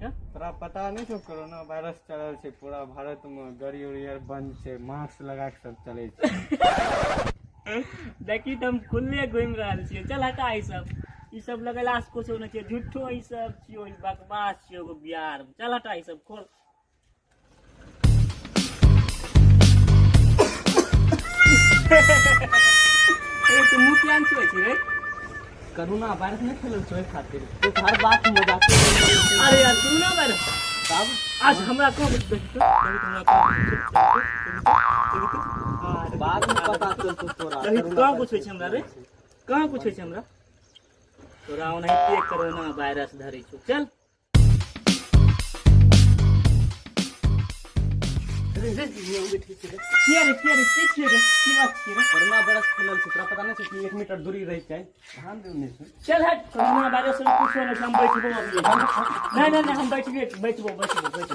के? तोरा पता नहीं छौ कोरोना वायरस चलल छै पूरा भारत में, गाड़ी उड़ी आर बंद छै, मास्क लगा के सब चले छै। देखी तो हम खुले घूम रहा छियै। चल हटा ई सब लगेला से कुछ नहीं छै, झूठो ई सब छियो, ई बकवास छियो एगो बिहार में। चल हटा ई सब खोल। तो मुंह किया छुए छी रे? कोरोना वायरस नहीं फैलल छै ओइ खातिर तो हर बात में मजाक। अरे यार कोरोना वायरस तब आज हमरा को बाद में पता चलतो तोरा। कहाँ पूछे छै हमरा रे? कहाँ पूछे छै हमरा? तोरा ओनाहिते कोरोना वायरस धरै छौ। चल कोरोना वायरस फैलल छै, तोरा पता नहीं छै कि 1 मीटर दूरी रह छै। ध्यान दे नहीं छै। चल हट, कोरोना वायरस से कुछ नहीं, हम बैठबो अभी। नहीं हम बैठबो।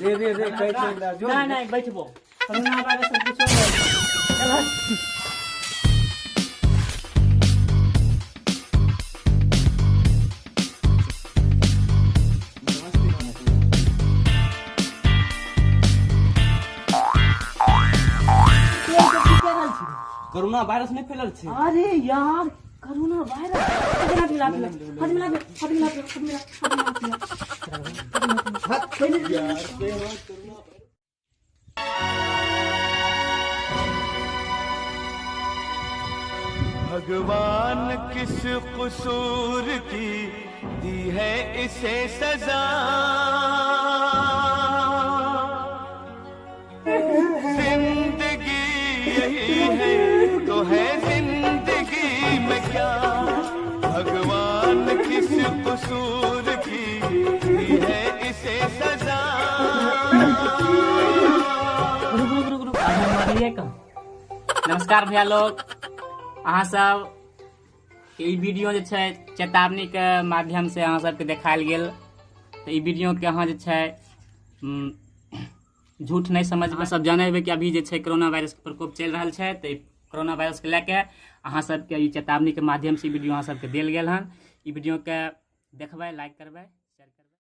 रे कह छै जो नहीं बैठबो। कोरोना वायरस से कुछ नहीं। चल हट। कोरोना वायरस नहीं फैलल छै। अरे यार कोरोना वायरस भगवान किस कसूर की दी है इसे सजा, जिंदगी यही है तो है जिंदगी में क्या, भगवान किस कसूर की दी है इसे सजा। नमस्कार भैया लोग, अहाँ सब ई वीडियो जे छै चेतावनी के माध्यम से अहाँ सबके देखायल गेल। तो ई वीडियो के अहाँ जे छै झूठ नहीं समझबै। सब जानै हेबै कि अभी जे छै कोरोना वायरस के प्रकोप चलि रहल छै। तो कोरोना वायरस के लेके अहाँ सबके ई चेतावनी के माध्यम से वीडियो अहाँ सबके देल गेल हन। ई वीडियो के देखबै, लाइक करबै।